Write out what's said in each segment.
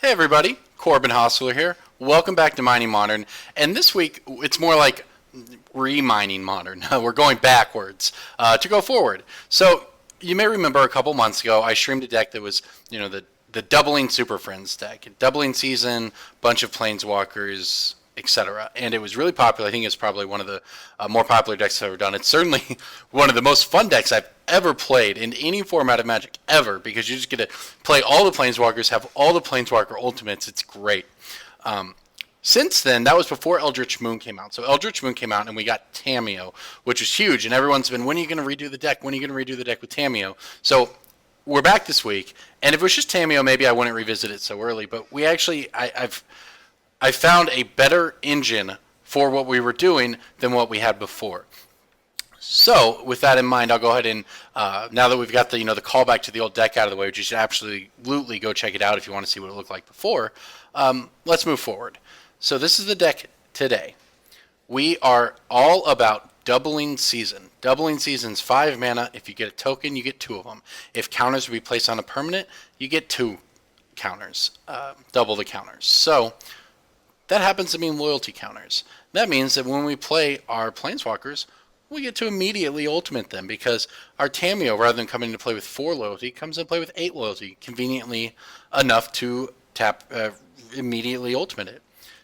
Hey everybody, Corbin Hostler here. Welcome back to Mining Modern. And this week, it's more like re-mining Modern. We're going backwards to go forward. So you may remember a couple months ago, I streamed a deck that was, the doubling Super Friends deck. Doubling season, bunch of planeswalkers, etc. And it was really popular. I think it's probably one of the more popular decks I've ever done. It's certainly one of the most fun decks I've ever played in any format of Magic ever, because you just get to play all the planeswalkers, have all the planeswalker ultimates. It's great. Since then, that was before Eldritch Moon came out. So Eldritch Moon came out and we got Tamiyo, which was huge. And everyone's been, when are you going to redo the deck? When are you going to redo the deck with Tamiyo? So we're back this week. And if it was just Tamiyo, maybe I wouldn't revisit it so early. But we actually, I found a better engine for what we were doing than what we had before. So with that in mind, I'll go ahead and now that we've got the the callback to the old deck out of the way, which you should absolutely go check it out if you want to see what it looked like before. Let's move forward. So this is the deck today. We are all about doubling season. Doubling season's 5 mana. If you get a token, you get 2 of them. If counters will be placed on a permanent, you get 2 counters, double the counters. So that happens to mean loyalty counters. That means that when we play our planeswalkers, we get to immediately ultimate them, because our Tamiyo, rather than coming into play with 4 loyalty, comes into play with 8 loyalty, conveniently enough to tap immediately ultimate it.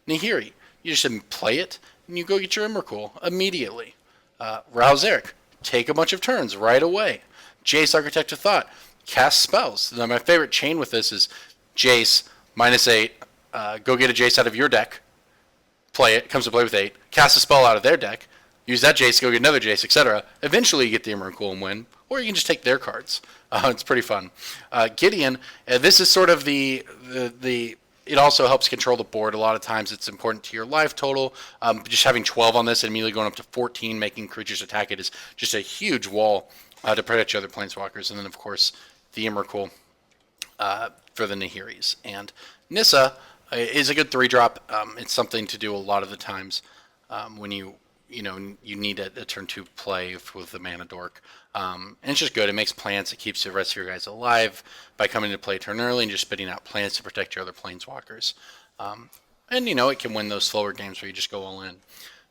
Nahiri, you just play it, and you go get your Emrakul immediately. Rouse Eric, take a bunch of turns right away. Jace, Architect of Thought, cast spells. Now, my favorite chain with this is Jace, -8, go get a Jace out of your deck, play it, comes to play with 8, cast a spell out of their deck, use that Jace, go get another Jace, etc. Eventually you get the Emrakul and win, or you can just take their cards. It's pretty fun. Gideon, this is sort of the it also helps control the board. A lot of times it's important to your life total. Just having 12 on this and immediately going up to 14, making creatures attack it, is just a huge wall to protect your other planeswalkers. And then, of course, the Emrakul for the Nahiris. And Nissa is a good 3-drop. It's something to do a lot of the times when you need a turn 2 play with the Mana Dork. And it's just good. It makes plants. It keeps the rest of your guys alive by coming to play turn early and just spitting out plants to protect your other planeswalkers. And it can win those slower games where you just go all in.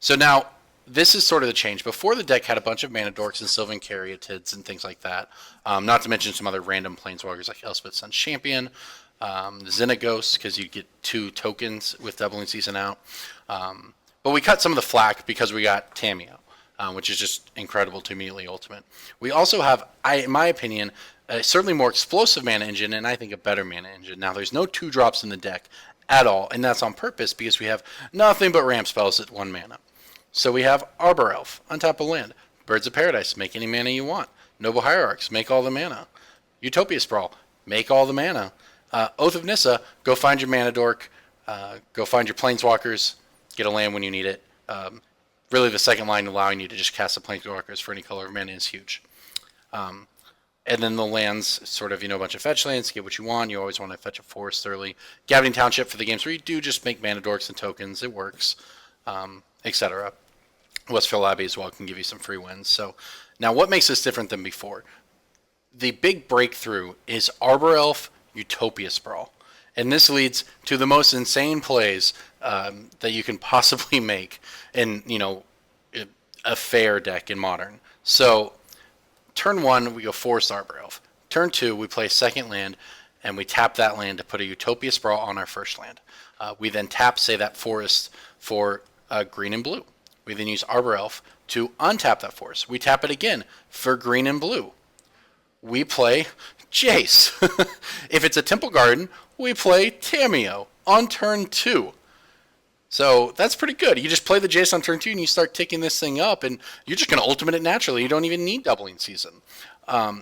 So now, this is sort of the change. Before, the deck had a bunch of Mana Dorks and Sylvan Caryatids and things like that. Not to mention some other random planeswalkers like Elspeth Sun's Champion, Xenagos, because you get 2 tokens with doubling season out. But we cut some of the flack because we got Tamiyo, which is just incredible to immediately ultimate. We also have, in my opinion, a certainly more explosive mana engine, and I think a better mana engine. Now, there's no 2-drops in the deck at all, and that's on purpose because we have nothing but ramp spells at 1 mana. So we have Arbor Elf, untap a land. Birds of Paradise, make any mana you want. Noble Hierarchs, make all the mana. Utopia Sprawl, make all the mana. Oath of Nissa, go find your Mana Dork, go find your Planeswalkers, get a land when you need it. Really, the second line allowing you to just cast the Planeswalkers for any color of mana is huge. And then the lands, sort of, a bunch of fetch lands, get what you want. You always want to fetch a forest early. Gathering Township for the games where you do just make Mana Dorks and tokens. It works, etc. Westfield Abbey as well can give you some free wins. So now, what makes this different than before? The big breakthrough is Arbor Elf Utopia Sprawl. And this leads to the most insane plays that you can possibly make in, a fair deck in Modern. So, turn 1, we go Forest Arbor Elf. Turn 2, we play a second land, and we tap that land to put a Utopia Sprawl on our first land. We then tap, say, that forest for green and blue. We then use Arbor Elf to untap that forest. We tap it again for green and blue. We play Jace. If it's a Temple Garden, we play Tamiyo on turn 2. So that's pretty good. You just play the Jace on turn 2 and you start ticking this thing up, and you're just going to ultimate it naturally. You don't even need doubling season.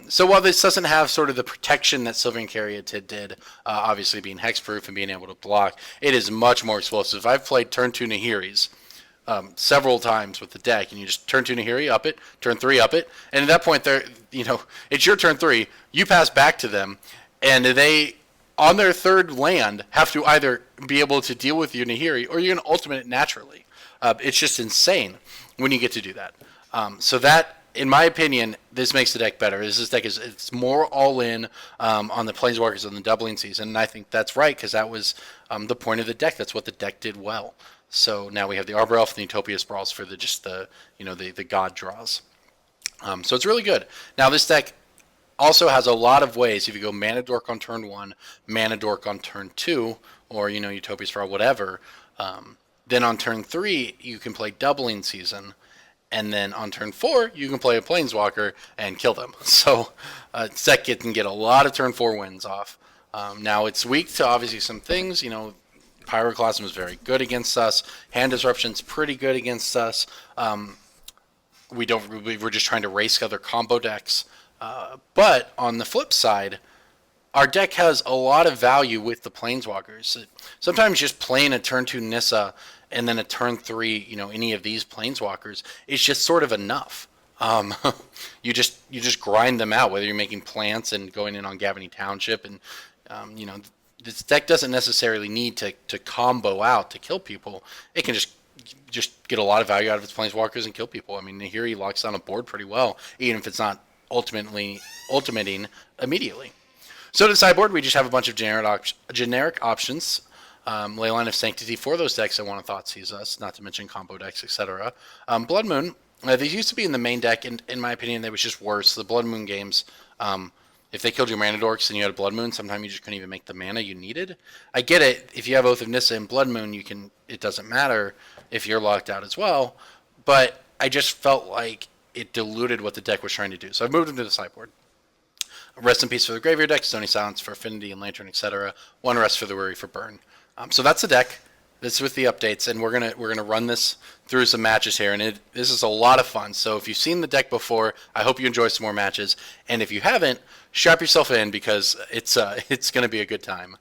So while this doesn't have sort of the protection that Sylvan Caryatid did, obviously being hexproof and being able to block, it is much more explosive. I've played turn 2 Nahiris several times with the deck, and you just turn 2 Nahiri, up it, turn 3, up it, and at that point, it's your turn 3, you pass back to them, and they, on their third land, have to either be able to deal with your Nahiri, or you're going to ultimate it naturally. It's just insane when you get to do that. So that in my opinion, this makes the deck better. This deck is it's more all in on the planeswalkers and the doubling season, and I think that's right because that was the point of the deck. That's what the deck did well. So now we have the Arbor Elf and the Utopia Sprawls for the god draws. So it's really good. Now this deck also has a lot of ways. If you go Mana Dork on turn 1, Mana Dork on turn 2, or Utopia Sprawl, whatever. Then on turn 3 you can play Doubling Season, and then on turn 4 you can play a Planeswalker and kill them. So this deck can get a lot of turn 4 wins off. Now it's weak to obviously some things. Pyroclasm is very good against us. Hand Disruption's pretty good against us. We're just trying to race other combo decks. But on the flip side, our deck has a lot of value with the Planeswalkers. Sometimes just playing a turn 2 Nissa and then a turn 3, any of these Planeswalkers is just sort of enough. You just grind them out, whether you're making plants and going in on Gavany Township, and this deck doesn't necessarily need to combo out to kill people. It can just get a lot of value out of its Planeswalkers and kill people. I mean, here he locks down a board pretty well, even if it's not ultimating immediately. So to the sideboard, we just have a bunch of generic options. Leyline of Sanctity for those decks that want to Thoughtseize us, not to mention combo decks, etc. Blood Moon, these used to be in the main deck, and in my opinion, they was just worse. The Blood Moon games, if they killed your Mana Dorks and you had a Blood Moon, sometimes you just couldn't even make the mana you needed. I get it. If you have Oath of Nissa and Blood Moon, it doesn't matter if you're locked out as well. But I just felt like it diluted what the deck was trying to do. So I've moved them to the sideboard. Rest in Peace for the Graveyard deck, Stony Silence for Affinity and Lantern, etc. One Rest for the Worry for Burn. So that's the deck. This is with the updates, and we're gonna run this through some matches here, and this is a lot of fun. So if you've seen the deck before, I hope you enjoy some more matches, and if you haven't, strap yourself in because it's gonna be a good time.